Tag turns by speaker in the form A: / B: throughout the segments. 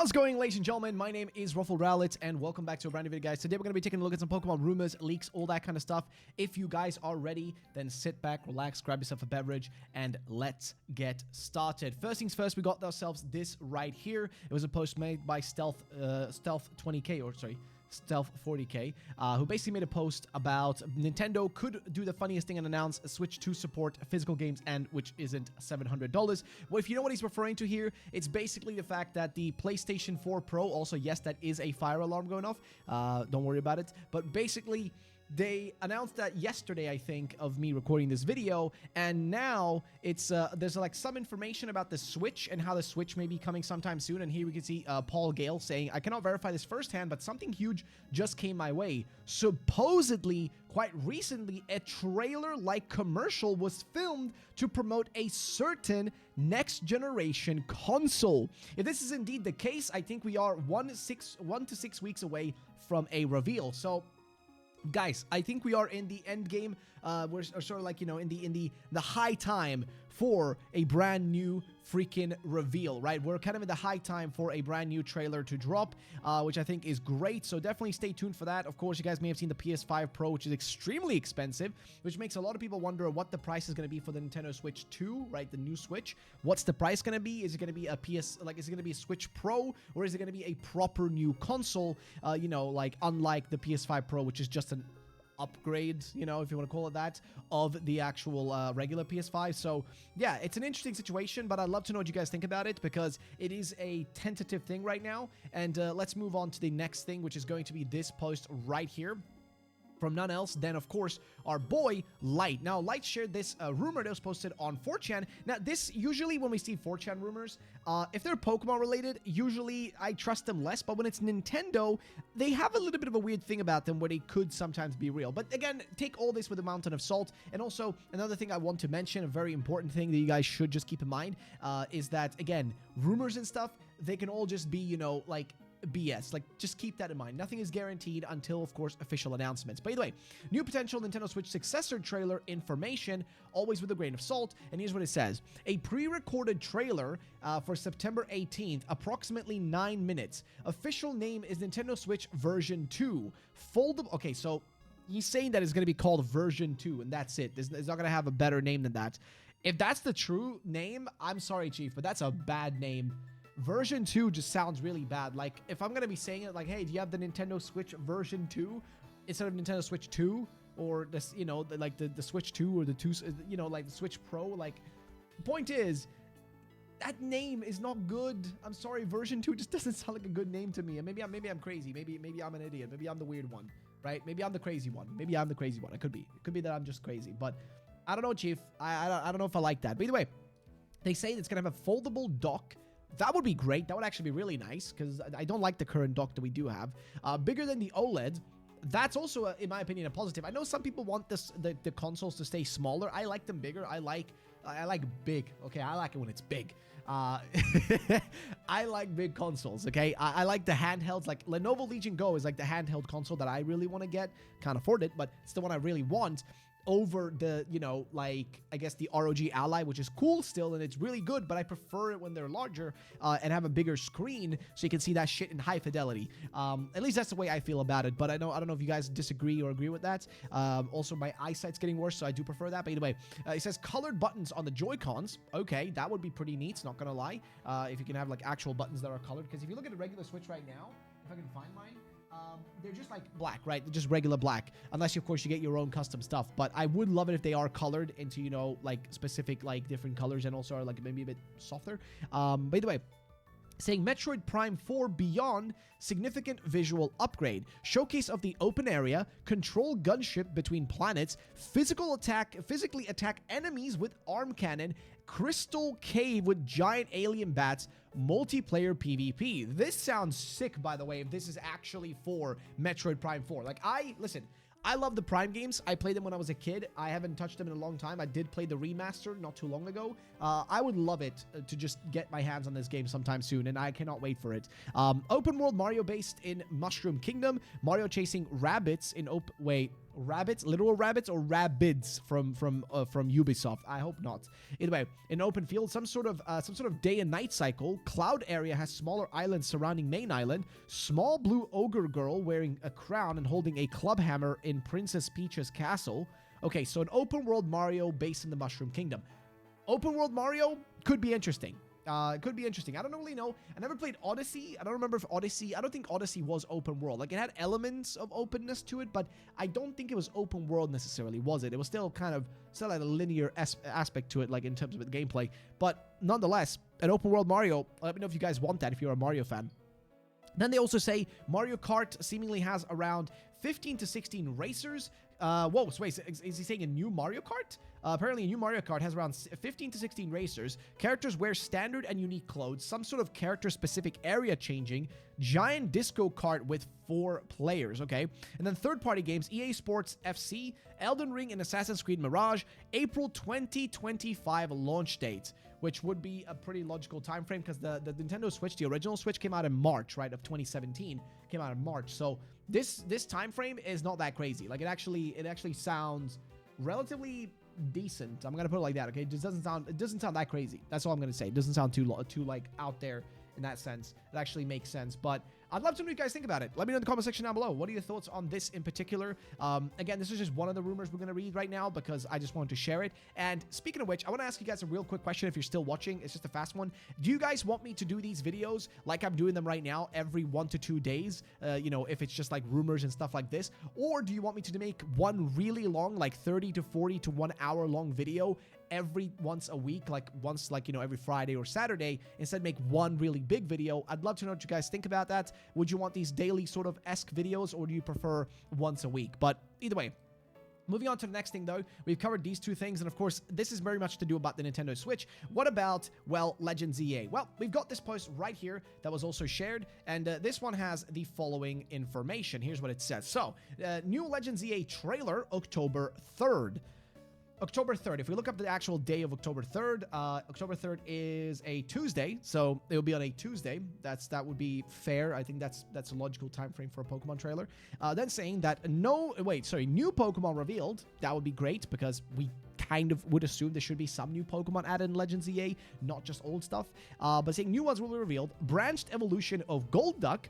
A: How's it going, ladies and gentlemen? My name is Ruffled Rowlet, and welcome back to a brand new video, guys. Today, we're going to be taking a look at some Pokemon rumors, leaks, all that kind of stuff. If you guys are ready, then sit back, relax, grab yourself a beverage, and let's get started. First things first, we got ourselves this right here. It was a post made by Stealth 20k, or sorry, Stealth 40k, who basically made a post about Nintendo could do the funniest thing and announce a Switch 2 support physical games, and which isn't $700. Well, if you know what he's referring to here, it's basically the fact that the PlayStation 4 Pro, also, yes, that is a fire alarm going off. Don't worry about it. But basically, they announced that yesterday, I think, of me recording this video, and now it's there's like some information about the Switch and how the Switch may be coming sometime soon. And here we can see Paul Gale saying, "I cannot verify this firsthand, but something huge just came my way. Supposedly, quite recently, a trailer-like commercial was filmed to promote a certain next-generation console." If this is indeed the case, I think we are 1 to 6 weeks away from a reveal. So, guys, I think we are in the end game. We're sort of like, you know, in the high time for a brand new freaking reveal, right? We're kind of in the high time for a brand new trailer to drop, which I think is great. So definitely stay tuned for that. Of course, you guys may have seen the PS5 Pro, which is extremely expensive, which makes a lot of people wonder what the price is going to be for the Nintendo Switch 2, right? The new Switch. What's the price going to be? Is it going to be a is it going to be a Switch Pro, or is it going to be a proper new console? You know, like unlike the PS5 Pro, which is just an upgrade, you know, if you want to call it that, of the actual regular PS5. So yeah, it's an interesting situation, but I'd love to know what you guys think about it, because it is a tentative thing right now. And let's move on to the next thing, which is going to be this post right here from none else than, of course, our boy Light. Now, Light shared this rumor that was posted on 4chan. Now, this, usually when we see 4chan rumors, if they're Pokemon related, usually I trust them less, but when it's Nintendo, they have a little bit of a weird thing about them where they could sometimes be real. But again, take all this with a mountain of salt. And also, another thing I want to mention, a very important thing that you guys should just keep in mind, is that, again, rumors and stuff, they can all just be, you know, like, BS. Like, just keep that in mind. Nothing is guaranteed until, of course, official announcements. But either way, new potential Nintendo Switch successor trailer information, always with a grain of salt. And here's what it says. A pre-recorded trailer for September 18th, approximately 9 minutes. Official name is Nintendo Switch version 2. Foldable. Okay, so he's saying that it's going to be called version 2, and that's it. It's not going to have a better name than that. If that's the true name, I'm sorry, Chief, but that's a bad name. Version 2 just sounds really bad. Like, if I'm going to be saying it like, hey, do you have the Nintendo Switch version 2 instead of Nintendo Switch 2? Or, this, you know, like the Switch 2 or the 2, you know, like the Switch Pro. Like, point is, that name is not good. I'm sorry, version 2 just doesn't sound like a good name to me. And maybe I'm crazy. Maybe I'm an idiot. Maybe I'm the weird one, right? Maybe I'm the crazy one. Maybe I'm the crazy one. It could be. It could be that I'm just crazy. But I don't know, Chief. I don't know if I like that. But either way, they say it's going to have a foldable dock. That would be great. That would actually be really nice, because I don't like the current dock that we do have. Bigger than the OLED. That's also, in my opinion, a positive. I know some people want the consoles to stay smaller. I like them bigger. I like big. Okay, I like it when it's big. I like big consoles. Okay, I like the handhelds. Like Lenovo Legion Go is like the handheld console that I really want to get. Can't afford it, but it's the one I really want, over the, you know, like, I guess the ROG Ally, which is cool still, and it's really good, but I prefer it when they're larger and have a bigger screen so you can see that shit in high fidelity. At least that's the way I feel about it, but I don't know if you guys disagree or agree with that. Also, my eyesight's getting worse, so I do prefer that. But anyway, it says colored buttons on the Joy-Cons. Okay, that would be pretty neat, not gonna lie, if you can have, like, actual buttons that are colored, because if you look at a regular Switch right now, if I can find mine, they're just like black, right? They're just regular black, unless, of course, you get your own custom stuff. But I would love it if they are colored into, you know, like specific, like different colors, and also are like maybe a bit softer. By the way, saying Metroid Prime 4 Beyond, significant visual upgrade. Showcase of the open area, control gunship between planets, physically attack enemies with arm cannon, crystal cave with giant alien bats, multiplayer PvP. This sounds sick, by the way, if this is actually for Metroid Prime 4. Like, listen, I love the Prime games. I played them when I was a kid. I haven't touched them in a long time. I did play the remaster not too long ago. I would love it to just get my hands on this game sometime soon, and I cannot wait for it. Open world Mario based in Mushroom Kingdom. Mario chasing rabbits in rabbits, literal rabbits, or rabbids from Ubisoft. I hope not. Anyway, in open field, some sort of day and night cycle. Cloud area has smaller islands surrounding main island. Small blue ogre girl wearing a crown and holding a club hammer in Princess Peach's castle. Okay, so an open world Mario based in the Mushroom Kingdom. Open world Mario could be interesting. Could be interesting. I don't really know. I never played Odyssey. I don't remember if Odyssey... I don't think Odyssey was open world. Like, it had elements of openness to it, but I don't think it was open world necessarily, was it? It was still kind of... Still had a linear aspect to it, like, in terms of the gameplay. But, nonetheless, an open world Mario... Let me know if you guys want that, if you're a Mario fan. Then they also say Mario Kart seemingly has around 15 to 16 racers. Whoa, so wait, is he saying a new Mario Kart? Apparently, a new Mario Kart has around 15 to 16 racers. Characters wear standard and unique clothes. Some sort of character-specific area changing. Giant disco kart with 4 players, okay? And then third-party games, EA Sports FC, Elden Ring, and Assassin's Creed Mirage. April 2025 launch date, which would be a pretty logical time frame because the Nintendo Switch, the original Switch, came out in March, right, of 2017. Came out in March, so this time frame is not that crazy. Like, it actually sounds relatively decent. I'm gonna put it like that, okay? It doesn't sound that crazy. That's all I'm gonna say. It doesn't sound too like out there in that sense. It actually makes sense. But I'd love to know what you guys think about it. Let me know in the comment section down below. What are your thoughts on this in particular? Again, this is just one of the rumors we're going to read right now because I just wanted to share it. And speaking of which, I want to ask you guys a real quick question if you're still watching. It's just a fast one. Do you guys want me to do these videos like I'm doing them right now every 1 to 2 days? You know, if it's just like rumors and stuff like this? Or do you want me to make one really long, like 30 to 40 to 1 hour long video every once a week, like once, like, you know, every Friday or Saturday, instead make one really big video? I'd love to know what you guys think about that. Would you want these daily sort of esque videos, or do you prefer once a week? But either way, moving on to the next thing, though, we've covered these 2 things, and of course, this is very much to do about the Nintendo Switch. What about, well, Legends ZA? Well, we've got this post right here that was also shared, and this one has the following information. Here's what it says. So, new Legends ZA trailer, October 3rd. October 3rd. If we look up the actual day of October 3rd, October 3rd is a Tuesday, so it will be on a Tuesday. That would be fair. I think that's a logical time frame for a Pokemon trailer. Then saying that new Pokemon revealed. That would be great because we kind of would assume there should be some new Pokemon added in Legends ZA, not just old stuff. But saying new ones will be revealed. Branched evolution of Golduck.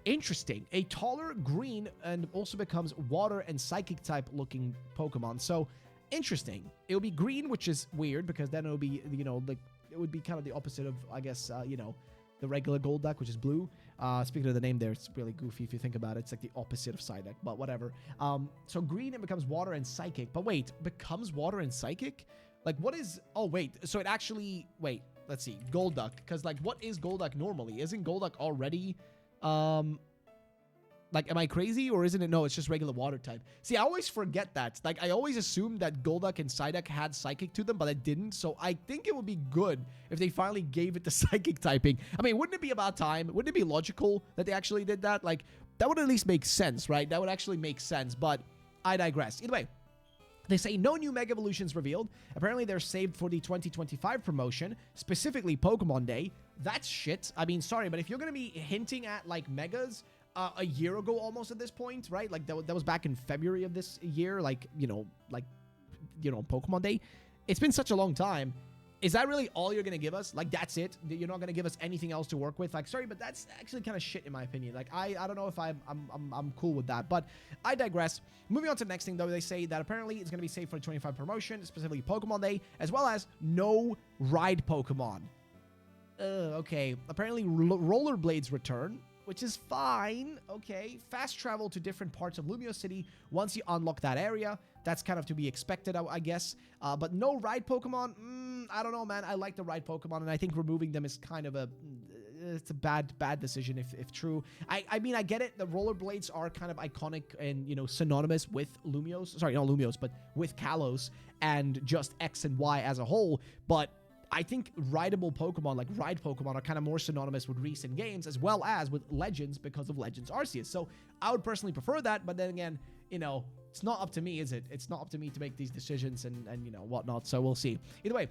A: Interesting. A taller green and also becomes water and psychic type looking Pokemon. So interesting. It will be green, which is weird because then it will be, you know, like it would be kind of the opposite of, I guess, you know, the regular Golduck, which is blue. Speaking of the name there, it's really goofy if you think about it. It's like the opposite of Psyduck, but whatever. So green, it becomes water and psychic. But wait, becomes water and psychic? Like, what is... Oh, wait. So it actually... Wait, let's see. Golduck. Because, like, what is Golduck normally? Isn't Golduck already... Like, am I crazy, or isn't it? No, it's just regular water type. See, I always forget that. Like, I always assumed that Golduck and Psyduck had psychic to them, but it didn't. So I think it would be good if they finally gave it the psychic typing. I mean, wouldn't it be about time? Wouldn't it be logical that they actually did that? Like, that would at least make sense, right? That would actually make sense, but I digress. Either way, they say no new Mega Evolutions revealed. Apparently, they're saved for the 2025 promotion, specifically Pokemon Day. That's shit. I mean, sorry, but if you're going to be hinting at, like, Megas... a year ago almost at this point, right? Like that was back in February of this year, like, you know, Pokemon Day. It's been such a long time. Is that really all you're going to give us? Like, that's it? You're not going to give us anything else to work with? Like, sorry, but that's actually kind of shit in my opinion. Like, I don't know if I'm cool with that, but I digress. Moving on to the next thing, though, they say that apparently it's going to be safe for the 25 promotion, specifically Pokemon Day, as well as no ride Pokemon. Okay. Apparently rollerblades return, which is fine. Okay. Fast travel to different parts of Lumio City once you unlock that area. That's kind of to be expected, I guess. But no ride Pokemon? I don't know, man. I like the ride Pokemon, and I think removing them is kind of it's a bad decision if true. I mean, I get it. The rollerblades are kind of iconic and, you know, synonymous with Lumios. Sorry, not Lumios, but with Kalos and just X and Y as a whole. But I think rideable Pokemon, like ride Pokemon, are kind of more synonymous with recent games as well as with Legends because of Legends Arceus. So I would personally prefer that, but then again, you know, it's not up to me, is it? It's not up to me to make these decisions and you know, whatnot. So we'll see. Either way,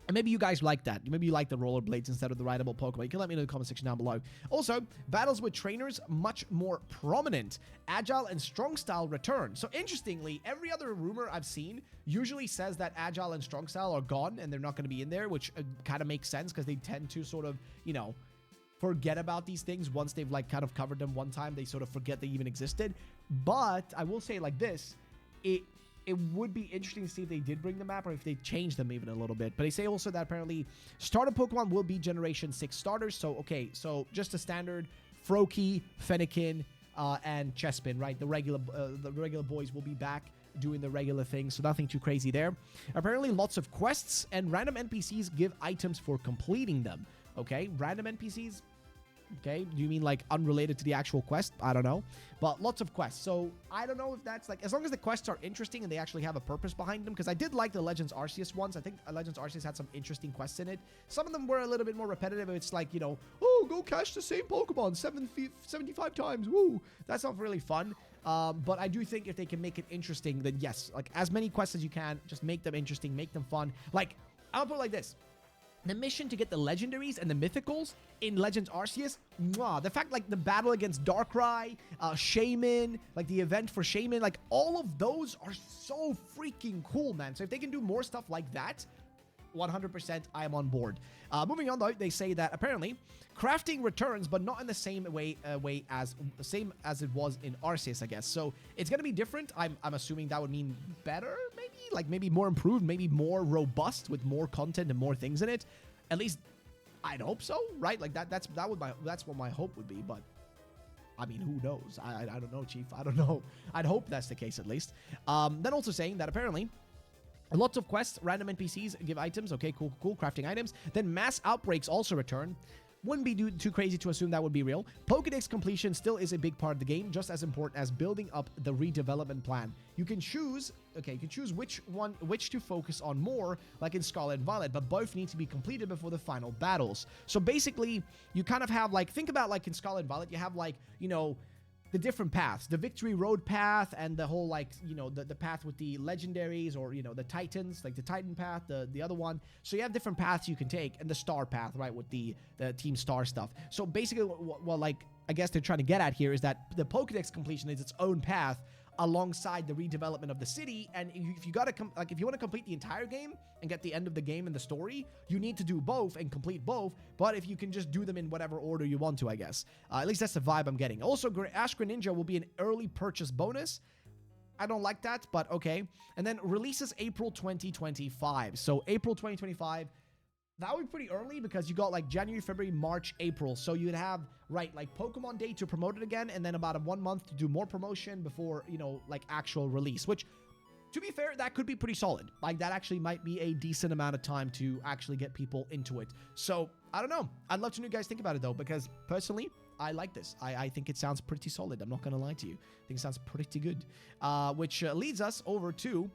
A: And maybe you guys like that. Maybe you like the rollerblades instead of the rideable Pokemon. You can let me know in the comment section down below. Also, battles with trainers, much more prominent. Agile and strong style return. So interestingly, every other rumor I've seen usually says that agile and strong style are gone and they're not going to be in there, which kind of makes sense because they tend to sort of, you know, forget about these things once they've like kind of covered them one time. They sort of forget they even existed. But I will say like this, it would be interesting to see if they did bring the map or if they changed them even a little bit. But they say also that apparently starter Pokemon will be Generation 6 starters. So, okay, so just a standard Froakie, Fennekin, and Chespin, right? The regular boys will be back doing the regular thing, so nothing too crazy there. Apparently lots of quests and random NPCs give items for completing them. Okay, random NPCs. Okay, do you mean like unrelated to the actual quest? I don't know, but lots of quests. So I don't know if that's like, as long as the quests are interesting and they actually have a purpose behind them, because I did like the Legends Arceus ones. I think Legends Arceus had some interesting quests in it. Some of them were a little bit more repetitive. It's like, you know, oh, go catch the same Pokemon 75 times. Woo, that's not really fun. But I do think if they can make it interesting, then yes, like as many quests as you can, just make them interesting, make them fun. Like, I'll put it like this. The mission to get the legendaries and the mythicals in Legends Arceus, mwah, the fact like the battle against Darkrai, Shaman, like the event for Shaman, like all of those are so freaking cool, man. So if they can do more stuff like that, 100% I am on board. Moving on though, they say that apparently crafting returns, but not in the same way as it was in Arceus, I guess. So it's gonna be different. I'm assuming that would mean better, maybe like maybe more improved, maybe more robust with more content and more things in it. At least I'd hope so, right? Like that's what my hope would be. But I mean, who knows? I don't know, Chief. I don't know. I'd hope that's the case at least. Then also saying that apparently lots of quests, random NPCs give items. Okay, cool, crafting items. Then mass outbreaks also return. Wouldn't be too crazy to assume that would be real. Pokédex completion still is a big part of the game, just as important as building up the redevelopment plan. You can choose, which to focus on more, like in Scarlet and Violet, but both need to be completed before the final battles. So basically, you kind of have like, think about like in Scarlet and Violet, you have like, you know, the different paths, the Victory Road path and the whole like, you know, the path with the legendaries or, you know, the Titans, like the Titan path, the other one. So you have different paths you can take and the Star path, right, with the Team Star stuff. So basically, what like, I guess they're trying to get at here is that the Pokédex completion is its own path alongside the redevelopment of the city. And if you want to complete the entire game and get the end of the game and the story, you need to do both and complete both. But if you can just do them in whatever order you want to, I guess. At least that's the vibe I'm getting. Also, Ash Greninja will be an early purchase bonus. I don't like that, but okay. And then releases April 2025. So April 2025, that would be pretty early because you got like January, February, March, April. So you'd have, right, like Pokemon Day to promote it again, and then about 1 month to do more promotion before, you know, like actual release, which, to be fair, that could be pretty solid. Like that actually might be a decent amount of time to actually get people into it. So I don't know. I'd love to know what you guys think about it though, because personally, I like this. I think it sounds pretty solid. I'm not going to lie to you. I think it sounds pretty good. Which leads us over to,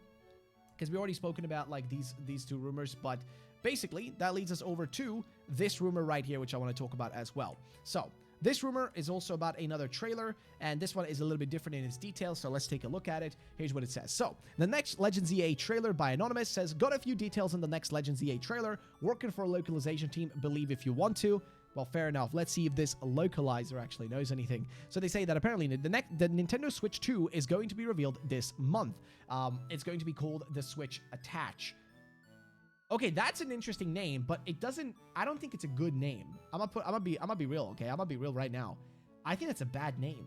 A: because we already spoken about like these two rumors, but basically, that leads us over to this rumor right here, which I want to talk about as well. So, this rumor is also about another trailer, and this one is a little bit different in its details, so let's take a look at it. Here's what it says. So, the next Legends ZA trailer by Anonymous says, got a few details on the next Legends ZA trailer, working for a localization team, believe if you want to. Well, fair enough. Let's see if this localizer actually knows anything. So they say that apparently the Nintendo Switch 2 is going to be revealed this month. It's going to be called the Switch Attach. Okay, that's an interesting name, but I don't think it's a good name. I'm gonna be real, okay? I'm gonna be real right now. I think it's a bad name.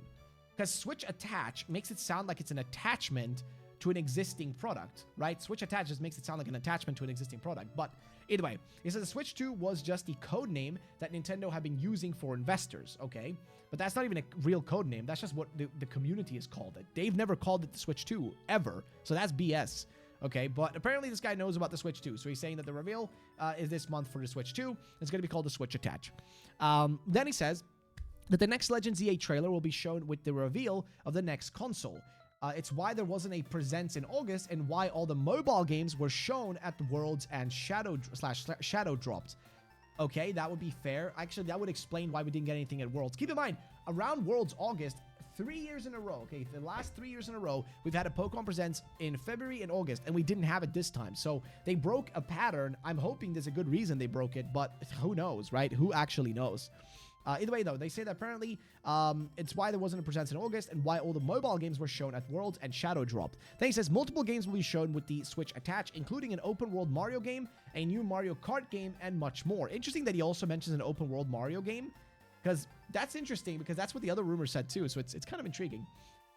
A: Because Switch Attach makes it sound like it's an attachment to an existing product, right? Switch Attach just makes it sound like an attachment to an existing product. But either way, it says the Switch 2 was just the code name that Nintendo had been using for investors, okay? But that's not even a real code name. That's just what the community has called it. They've never called it the Switch 2, ever. So that's BS. Okay, but apparently this guy knows about the Switch 2. So he's saying that the reveal is this month for the Switch 2. It's going to be called the Switch Attach. Then he says that the next Legends ZA trailer will be shown with the reveal of the next console. It's why there wasn't a Presents in August and why all the mobile games were shown at the Worlds and Shadow Drops. Okay, that would be fair. Actually, that would explain why we didn't get anything at Worlds. Keep in mind, around Worlds August, 3 years in a row, okay, the last 3 years in a row, we've had a Pokemon Presents in February and August, and we didn't have it this time. So they broke a pattern. I'm hoping there's a good reason they broke it, but who knows, right? Who actually knows? Either way, though, they say that apparently it's why there wasn't a Presents in August and why all the mobile games were shown at Worlds and Shadow dropped. Then he says multiple games will be shown with the Switch attached, including an open-world Mario game, a new Mario Kart game, and much more. Interesting that he also mentions an open-world Mario game, because that's interesting, because that's what the other rumors said too, so it's kind of intriguing.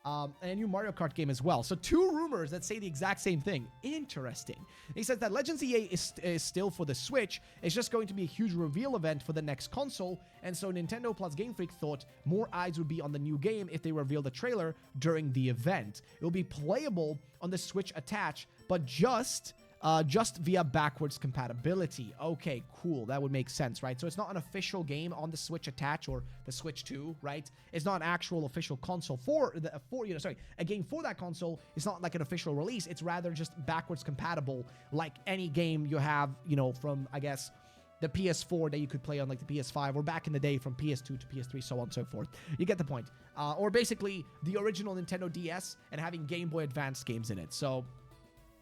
A: And a new Mario Kart game as well. So 2 rumors that say the exact same thing. Interesting. He says that Legends ZA is still for the Switch. It's just going to be a huge reveal event for the next console. And so Nintendo plus Game Freak thought more eyes would be on the new game if they revealed the trailer during the event. It will be playable on the Switch attached, but just via backwards compatibility. Okay, cool. That would make sense, right? So it's not an official game on the Switch attach or the Switch 2, right? It's not an actual official console a game for that console. It's not like an official release. It's rather just backwards compatible, like any game you have, from, I guess, the PS4 that you could play on like the PS5, or back in the day from PS2 to PS3, so on and so forth. You get the point. Or basically the original Nintendo DS and having Game Boy Advance games in it. So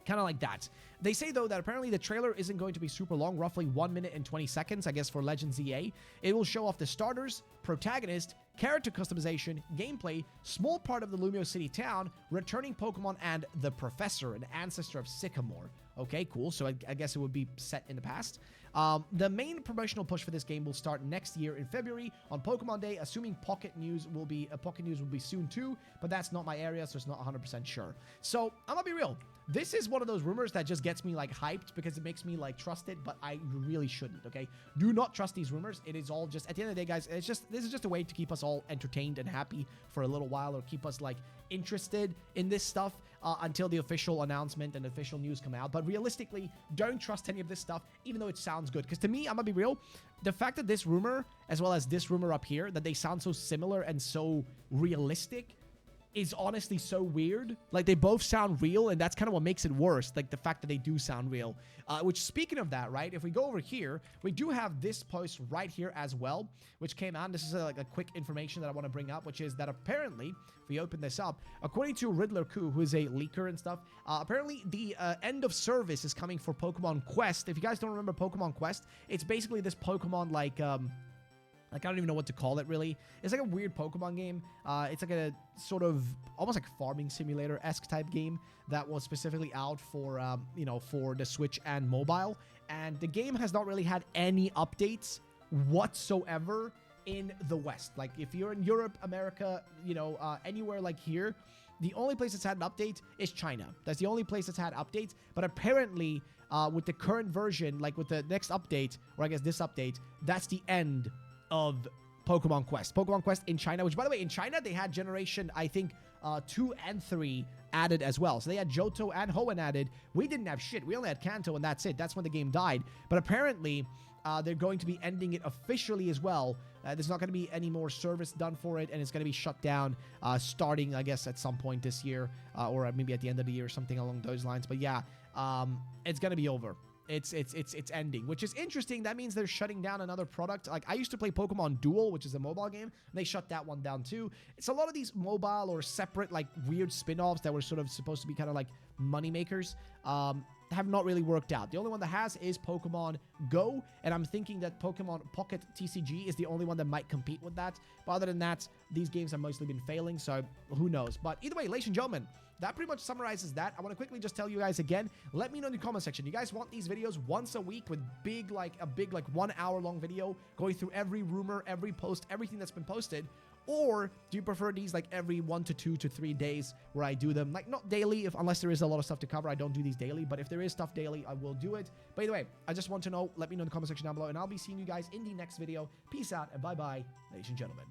A: kind of like that. They say, though, that apparently the trailer isn't going to be super long, roughly 1 minute and 20 seconds, I guess, for Legends ZA. It will show off the starters, protagonist, character customization, gameplay, small part of the Lumio City town, returning Pokemon, and the Professor, an ancestor of Sycamore. Okay, cool. So I guess it would be set in the past. The main promotional push for this game will start next year in February on Pokemon Day, assuming Pocket News will be soon too, but that's not my area, so it's not 100% sure. So I'm gonna be real. This is one of those rumors that just gets me like hyped because it makes me like trust it, but I really shouldn't. Okay, do not trust these rumors. It is all just, at the end of the day, guys, this is just a way to keep us all entertained and happy for a little while, or keep us like interested in this stuff until the official announcement and official news come out. But realistically, don't trust any of this stuff, even though it sounds good. Because to me, I'm gonna be real, the fact that this rumor, as well as this rumor up here, that they sound so similar and so realistic, is honestly so weird. Like, they both sound real, and that's kind of what makes it worse, like the fact that they do sound real. Which, speaking of that, right, if we go over here, we do have this post right here as well, which came out. This is like a quick information that I want to bring up, which is that apparently, if we open this up, according to Riddler Koo, who is a leaker and stuff, apparently the end of service is coming for Pokemon Quest. If you guys don't remember Pokemon Quest, it's basically this Pokemon like I don't even know what to call it, really. It's like a weird Pokemon game. It's like a sort of almost like farming simulator-esque type game that was specifically out for, for the Switch and mobile. And the game has not really had any updates whatsoever in the West. Like, if you're in Europe, America, anywhere like here, the only place that's had an update is China. That's the only place that's had updates. But apparently, with the current version, like with the next update, or I guess this update, that's the end of Pokemon Quest. Pokemon Quest in China, which, by the way, in China, they had generation, I think, 2 and 3 added as well. So they had Johto and Hoenn added. We didn't have shit. We only had Kanto, and that's it. That's when the game died. But apparently, they're going to be ending it officially as well. There's not going to be any more service done for it, and it's going to be shut down starting, I guess, at some point this year, or maybe at the end of the year or something along those lines. But yeah, it's going to be over. It's ending, which is interesting. That means they're shutting down another product. Like, I used to play Pokemon Duel, which is a mobile game, and they shut that one down too. It's a lot of these mobile or separate, like, weird spin-offs that were sort of supposed to be kind of like money makers, have not really worked out. The only one that has is Pokemon Go, and I'm thinking that Pokemon Pocket TCG is the only one that might compete with that. But other than that, these games have mostly been failing, so who knows. But either way, ladies and gentlemen, that pretty much summarizes that. I want to quickly just tell you guys again, let me know in the comment section. You guys want these videos once a week with a big 1 hour long video going through every rumor, every post, everything that's been posted? Or do you prefer these like every 1 to 2 to 3 days where I do them? Like, not daily, unless there is a lot of stuff to cover. I don't do these daily, but if there is stuff daily, I will do it. But either way, I just want to know. Let me know in the comment section down below, and I'll be seeing you guys in the next video. Peace out, and bye-bye, ladies and gentlemen.